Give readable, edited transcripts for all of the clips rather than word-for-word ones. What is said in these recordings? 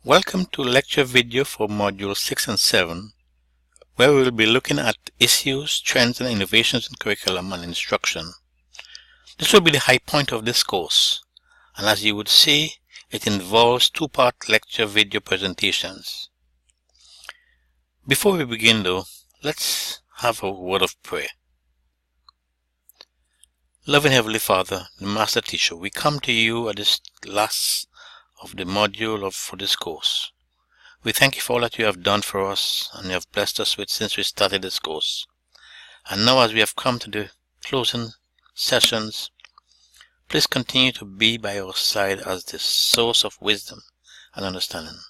Welcome to lecture video for Module 6 and 7, where we will be looking at issues, trends, and innovations in curriculum and instruction. This will be the high point of this course, and as you would see, it involves two-part lecture video presentations. Before we begin though, let's have a word of prayer. Loving Heavenly Father, the Master Teacher, we come to you at this last of the module for this course. We thank you for all that you have done for us and you have blessed us with since we started this course. And now as we have come to the closing sessions, please continue to be by our side as the source of wisdom and understanding.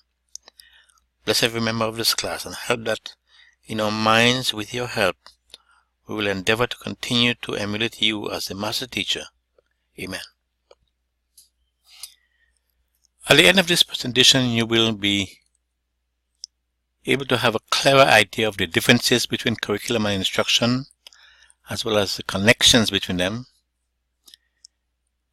Bless every member of this class and help that in our minds, with your help, we will endeavor to continue to emulate you as the Master Teacher. Amen. At the end of this presentation, you will be able to have a clearer idea of the differences between curriculum and instruction, as well as the connections between them.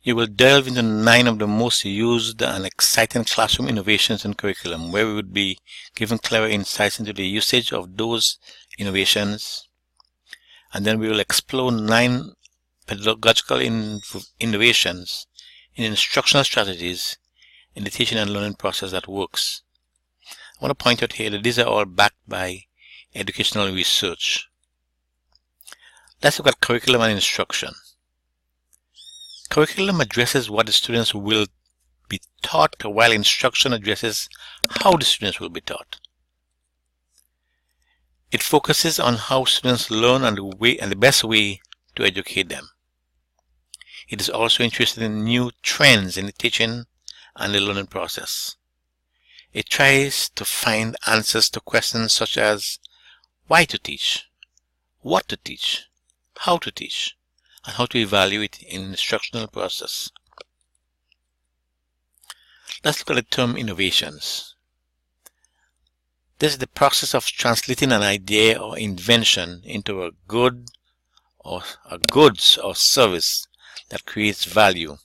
You will delve into 9 of the most used and exciting classroom innovations in curriculum, where we would be given clearer insights into the usage of those innovations. And then we will explore 9 pedagogical innovations in instructional strategies in the teaching and learning process that works. I want to point out here that these are all backed by educational research. Let's look at curriculum and instruction. Curriculum addresses what the students will be taught, while instruction addresses how the students will be taught. It focuses on how students learn and the best way to educate them. It is also interested in new trends in the teaching and the learning process. It tries to find answers to questions such as why to teach, what to teach, how to teach, and how to evaluate in the instructional process. Let's look at the term innovations. This is the process of translating an idea or invention into a goods or service that creates value.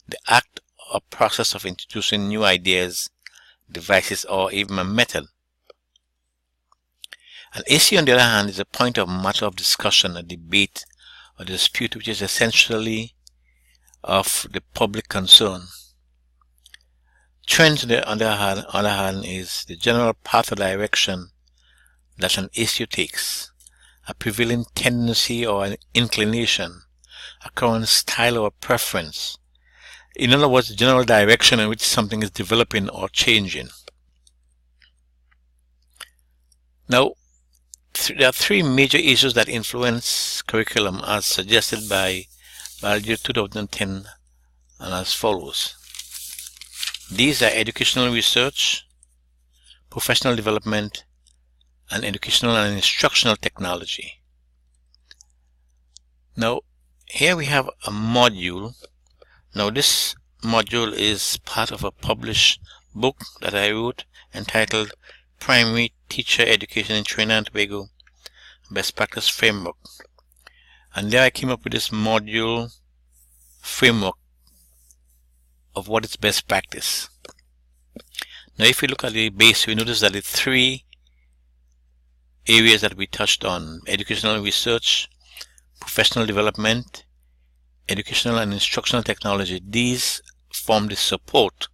The act or process of introducing new ideas, devices, or even a method. An issue, on the other hand, is a point of matter of discussion, a debate, or dispute which is essentially of the public concern. Trends, on the other hand, is the general path or direction that an issue takes, a prevailing tendency or an inclination, a current style or preference. In other words, the general direction in which something is developing or changing. Now, there are 3 major issues that influence curriculum as suggested by Value 2010 and as follows. These are educational research, professional development, and educational and instructional technology. Now, here we have a module. Now this module is part of a published book that I wrote entitled Primary Teacher Education in Trinidad and Tobago Best Practice Framework. And there I came up with this module framework of what is best practice. Now if we look at the base, we notice that the 3 areas that we touched on: educational research, professional development, educational and instructional technology, these form the support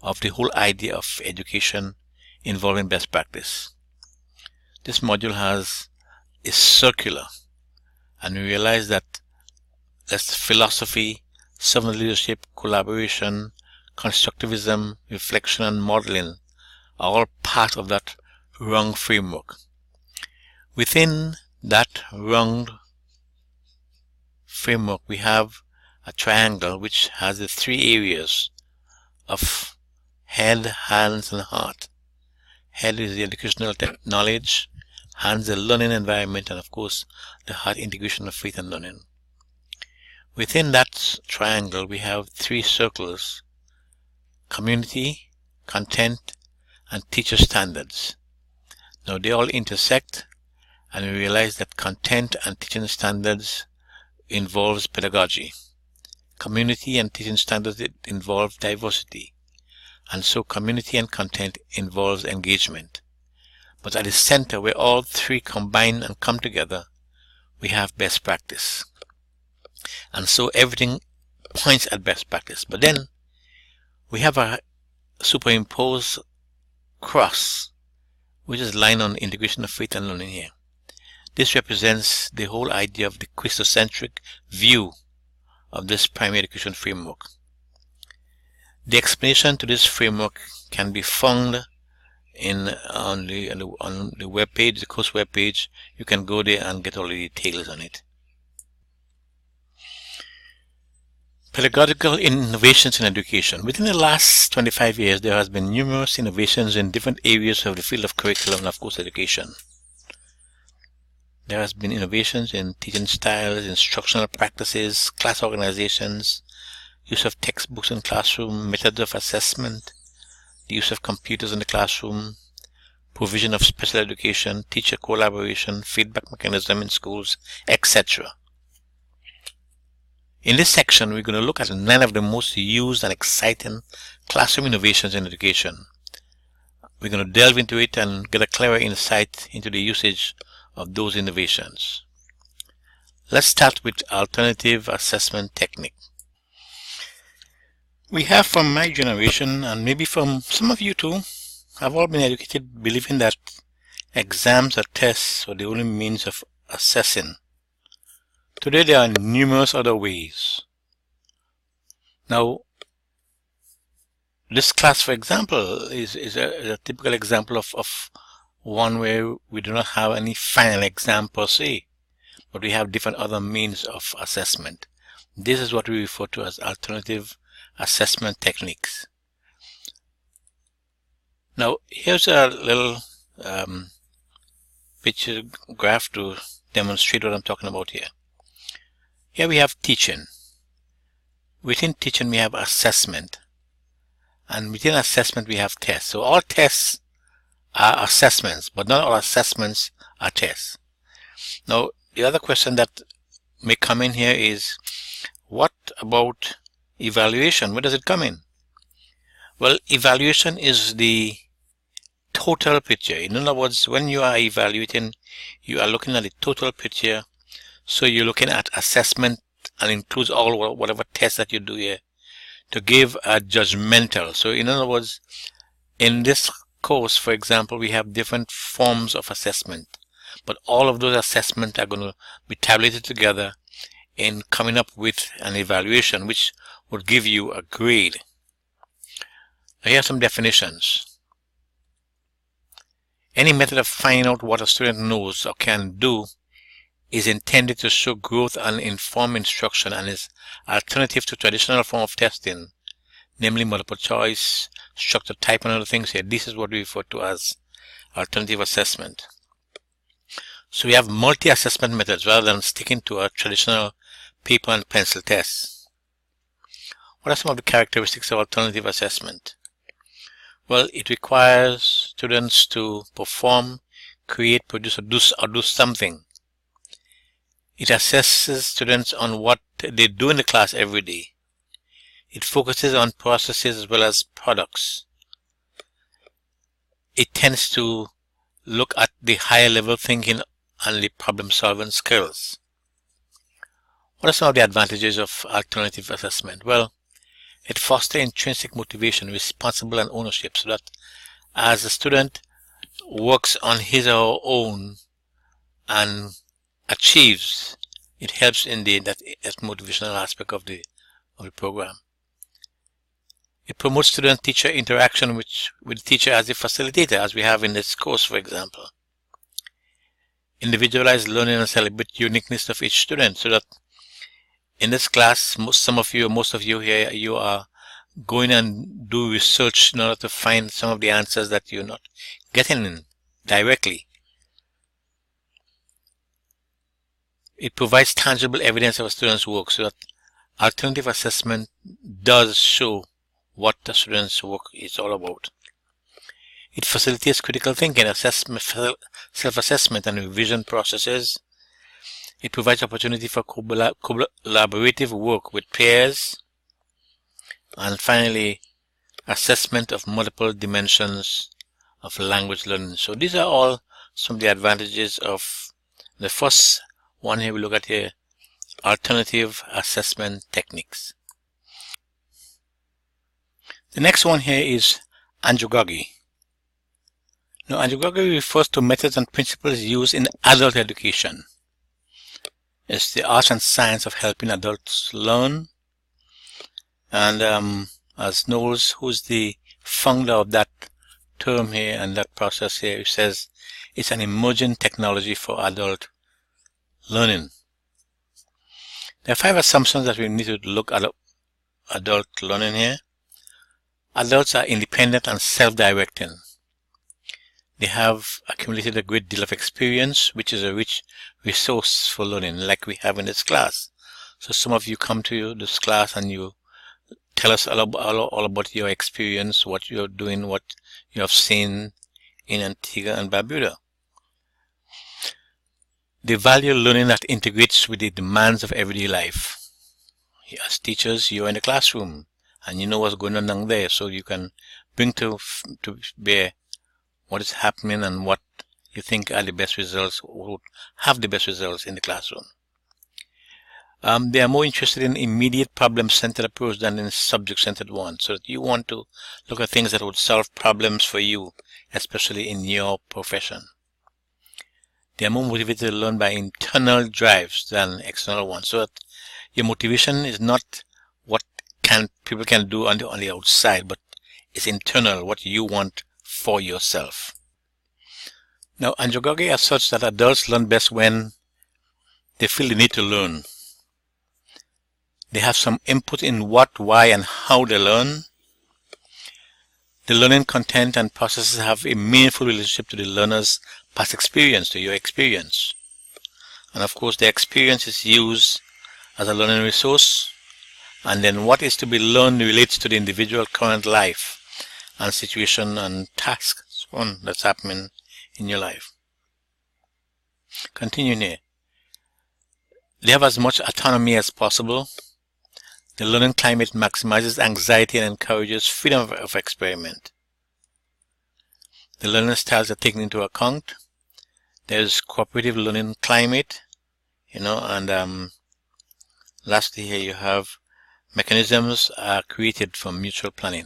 of the whole idea of education involving best practice. This module is circular, and we realize that that's philosophy, servant leadership, collaboration, constructivism, reflection, and modeling are all part of that rung framework. Within that rung framework, we have a triangle which has the 3 areas of head, hands, and heart. Head is the educational knowledge, hands the learning environment, and of course the heart, integration of faith and learning. Within that triangle we have 3 circles: community, content, and teacher standards. Now they all intersect, and we realize that content and teaching standards involves pedagogy. Community and teaching standards involve diversity. and so community and content involves engagement. But at the center, where all three combine and come together, we have best practice. And so everything points at best practice. But then we have a superimposed cross, which is line on integration of faith and learning here. This represents the whole idea of the Christocentric view of this primary education framework. The explanation to this framework can be found on the web page, the course web page. You can go there and get all the details on it. Pedagogical innovations in education. Within the last 25 years, there has been numerous innovations in different areas of the field of curriculum and of course education. There has been innovations in teaching styles, instructional practices, class organizations, use of textbooks in classroom, methods of assessment, the use of computers in the classroom, provision of special education, teacher collaboration, feedback mechanism in schools, etc. In this section, we're going to look at 9 of the most used and exciting classroom innovations in education. We're going to delve into it and get a clearer insight into the usage of those innovations. Let's start with alternative assessment technique. We have, from my generation, and maybe from some of you too, have all been educated believing that exams or tests are the only means of assessing. Today there are numerous other ways. Now, this class, for example, is a typical example of one where we do not have any final exam per se, but we have different other means of assessment. This is what we refer to as alternative assessment techniques. Now, here's a little picture graph to demonstrate what I'm talking about here. Here we have teaching. Within teaching we have assessment, and within assessment we have tests. So all tests are assessments, but not all assessments are tests. Now, the other question that may come in here is, what about evaluation? Where does it come in? Well, evaluation is the total picture. In other words, when you are evaluating, you are looking at the total picture. So you're looking at assessment and includes all whatever tests that you do here to give a judgmental. So in other words, in this course, for example, we have different forms of assessment, but all of those assessments are going to be tabulated together in coming up with an evaluation which would give you a grade. Now, here are some definitions. Any method of finding out what a student knows or can do is intended to show growth and inform instruction and is alternative to traditional form of testing, namely multiple choice, structured type, and other things here. This is what we refer to as alternative assessment. So we have multi-assessment methods rather than sticking to a traditional paper and pencil test. What are some of the characteristics of alternative assessment? Well, it requires students to perform, create, produce, or do something. It assesses students on what they do in the class every day. It focuses on processes as well as products. It tends to look at the higher level thinking and the problem solving skills. What are some of the advantages of alternative assessment? Well, it fosters intrinsic motivation, responsibility, and ownership, so that as a student works on his or her own and achieves, it helps in that motivational aspect of the program. It promotes student-teacher interaction with the teacher as a facilitator, as we have in this course, for example. Individualized learning and celebrate the uniqueness of each student, so that in this class, most of you here, you are going and do research in order to find some of the answers that you're not getting in directly. It provides tangible evidence of a student's work, so that alternative assessment does show what the student's work is all about. It facilitates critical thinking, assessment, self-assessment, and revision processes. It provides opportunity for collaborative work with peers. And finally, assessment of multiple dimensions of language learning. So these are all some of the advantages of the first one here we look at here, alternative assessment techniques. The next one here is andragogy. Now, andragogy refers to methods and principles used in adult education. It's the art and science of helping adults learn. And as Knowles, who's the founder of that term here and that process here, says it's an emerging technology for adult learning. There are 5 assumptions that we need to look at adult learning here. Adults are independent and self-directing. They have accumulated a great deal of experience, which is a rich resource for learning, like we have in this class. So some of you come to this class and you tell us all about your experience, what you're doing, what you have seen in Antigua and Barbuda. They value learning that integrates with the demands of everyday life. As teachers, you're in the classroom and you know what's going on down there, so you can bring to bear what is happening and what you think are the best results, or would have the best results in the classroom. They are more interested in immediate problem-centered approach than in subject-centered one. So that you want to look at things that would solve problems for you, especially in your profession. They are more motivated to learn by internal drives than external ones. So that your motivation is not what people can do on the outside, but it's internal, what you want for yourself. Now, andragogy asserts that adults learn best when they feel the need to learn. They have some input in what, why, and how they learn. The learning content and processes have a meaningful relationship to the learner's past experience, to your experience. And of course, the experience is used as a learning resource. And then what is to be learned relates to the individual current life and situation and tasks that's happening in your life. Continuing here. They have as much autonomy as possible. The learning climate maximizes anxiety and encourages freedom of experiment. The learning styles are taken into account. There's cooperative learning climate, and lastly here you have mechanisms are created from mutual planning.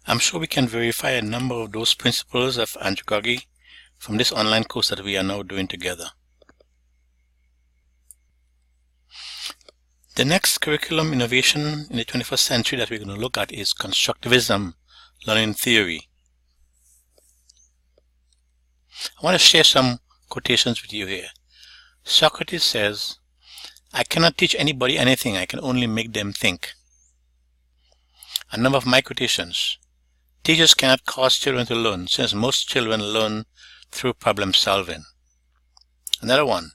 I'm sure we can verify a number of those principles of andragogy from this online course that we are now doing together. The next curriculum innovation in the 21st century that we're going to look at is Constructivism learning theory. I want to share some quotations with you here. Socrates says, "I cannot teach anybody anything, I can only make them think." A number of my quotations. Teachers cannot cause children to learn, since most children learn through problem solving. Another one.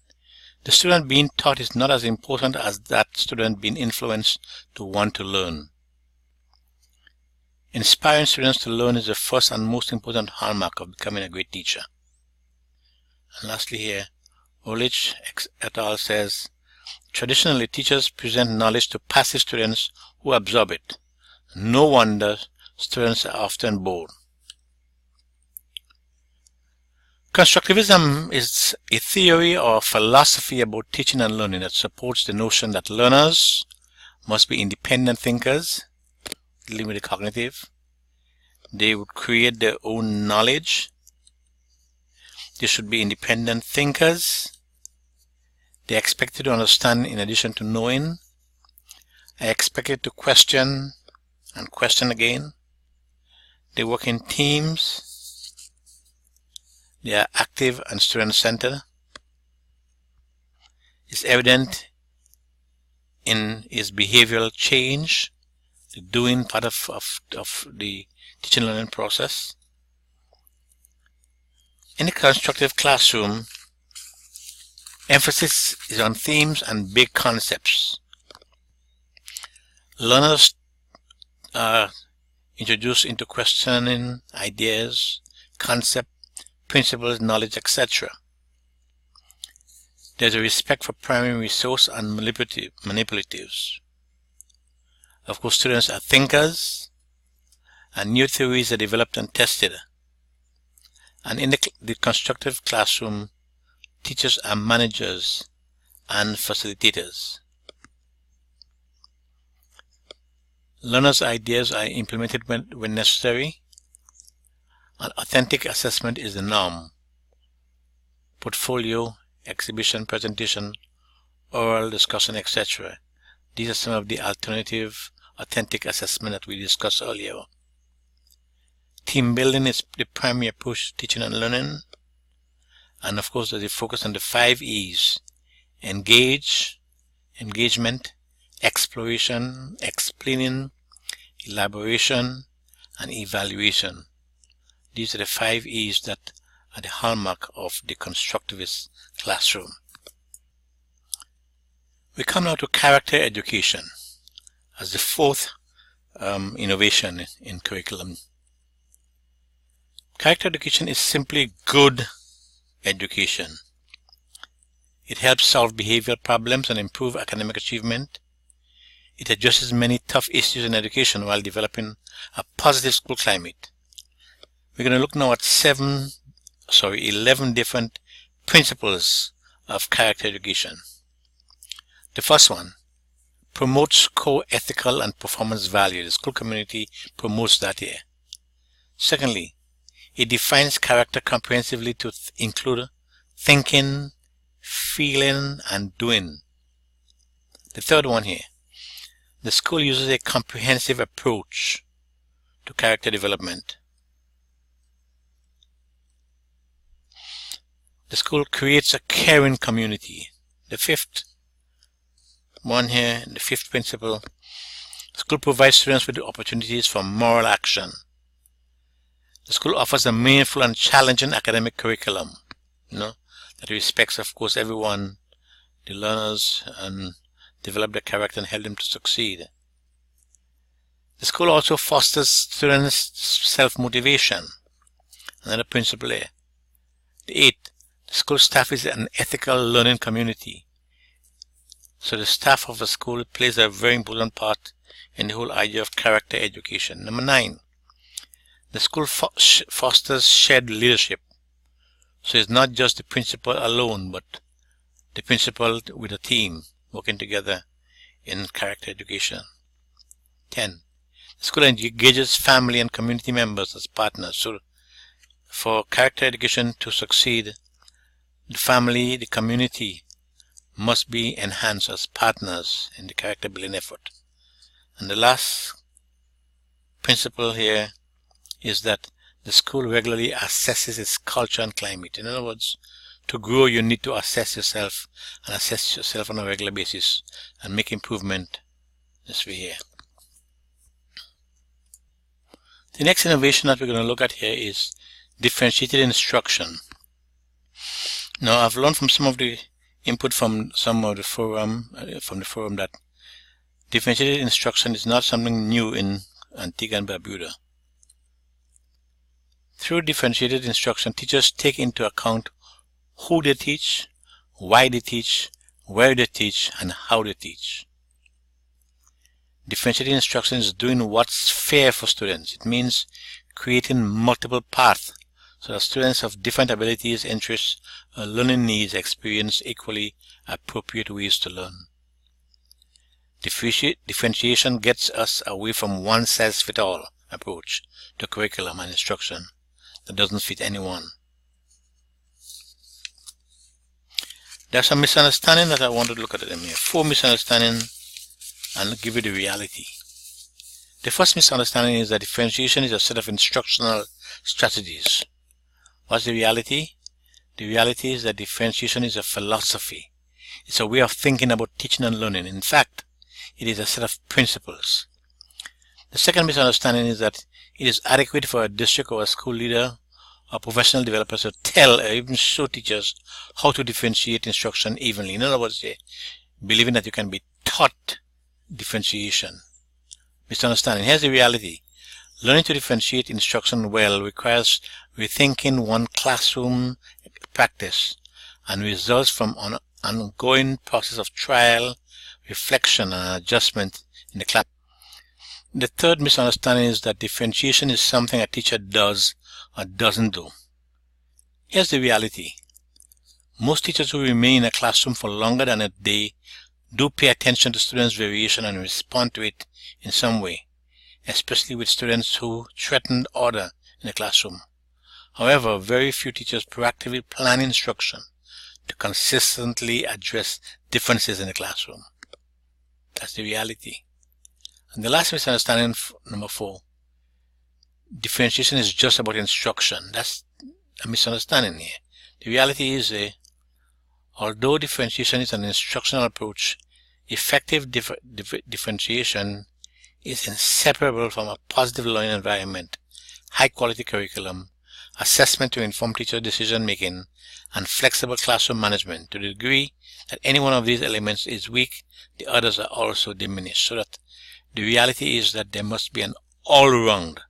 The student being taught is not as important as that student being influenced to want to learn. Inspiring students to learn is the first and most important hallmark of becoming a great teacher. And lastly here, Olich et al. Says, traditionally teachers present knowledge to passive students who absorb it. No wonder students are often bored. Constructivism is a theory or philosophy about teaching and learning that supports the notion that learners must be independent thinkers, dealing with the cognitive. They would create their own knowledge. They should be independent thinkers. They are expected to understand in addition to knowing. Are expected to question and question again. They work in teams. They are active and student-centered. It's evident in his behavioral change, the doing part of the teaching and learning process. In the constructive classroom, emphasis is on themes and big concepts. Learners are introduced into questioning ideas, concepts, principles, knowledge, etc. There's a respect for primary resource and manipulatives. Of course, students are thinkers, and new theories are developed and tested. And in the constructive classroom, teachers are managers and facilitators. Learners' ideas are implemented when necessary, and authentic assessment is the norm. Portfolio, exhibition, presentation, oral discussion, etc. These are some of the alternative authentic assessment that we discussed earlier. Team building is the primary approach to teaching and learning. And of course, there's a focus on the 5 E's: engage, engagement, exploration, explaining, elaboration, and evaluation. These are the 5 E's that are the hallmark of the constructivist classroom. We come now to character education as the 4th innovation in curriculum. Character education is simply good education. It helps solve behavioral problems and improve academic achievement. It addresses many tough issues in education while developing a positive school climate. We're going to look now at 11 different principles of character education. The first one, promotes core ethical and performance value. The school community promotes that here. Secondly, it defines character comprehensively to include thinking, feeling, and doing. The third one here, the school uses a comprehensive approach to character development. The school creates a caring community. The fifth one here, the 5th principle, the school provides students with opportunities for moral action. The school offers a meaningful and challenging academic curriculum, that respects, of course, everyone, the learners, and develop their character and help them to succeed. The school also fosters students' self-motivation. Another principle here. The 8th, the school staff is an ethical learning community. So the staff of the school plays a very important part in the whole idea of character education. Number 9, the school fosters shared leadership. So it's not just the principal alone, but the principal with a team working together in character education. 10, the school engages family and community members as partners. So for character education to succeed, the family, the community must be enhanced as partners in the character building effort. And the last principle here is that the school regularly assesses its culture and climate. In other words, to grow you need to assess yourself and assess yourself on a regular basis and make improvement this way here. The next innovation that we're going to look at here is differentiated instruction. Now I've learned from some of the input from the forum that differentiated instruction is not something new in Antigua and Barbuda. Through differentiated instruction, teachers take into account who they teach, why they teach, where they teach, and how they teach. Differentiated instruction is doing what's fair for students. It means creating multiple paths so that students of different abilities, interests, or learning needs experience equally appropriate ways to learn. Differentiation gets us away from one-size-fits-all approach to curriculum and instruction that doesn't fit anyone. There's some misunderstanding that I want to look at them here. 4 misunderstandings and give you the reality. The first misunderstanding is that differentiation is a set of instructional strategies. What's the reality? The reality is that differentiation is a philosophy. It's a way of thinking about teaching and learning. In fact, it is a set of principles. The second misunderstanding is that it is adequate for a district or a school leader or professional developers to tell or even show teachers how to differentiate instruction evenly. In other words, believing that you can be taught differentiation. Misunderstanding. Here's the reality. Learning to differentiate instruction well requires rethinking one classroom practice and results from an ongoing process of trial, reflection, and adjustment in the class. The third misunderstanding is that differentiation is something a teacher does or doesn't do. Here's the reality. Most teachers who remain in a classroom for longer than a day do pay attention to students' variation and respond to it in some way, especially with students who threaten order in the classroom. However, very few teachers proactively plan instruction to consistently address differences in the classroom. That's the reality. And the last misunderstanding, number 4, differentiation is just about instruction. That's a misunderstanding here. The reality is, although differentiation is an instructional approach, effective differentiation is inseparable from a positive learning environment, high-quality curriculum, assessment to inform teacher decision-making, and flexible classroom management. To the degree that any one of these elements is weak, the others are also diminished, so that the reality is that there must be an all-round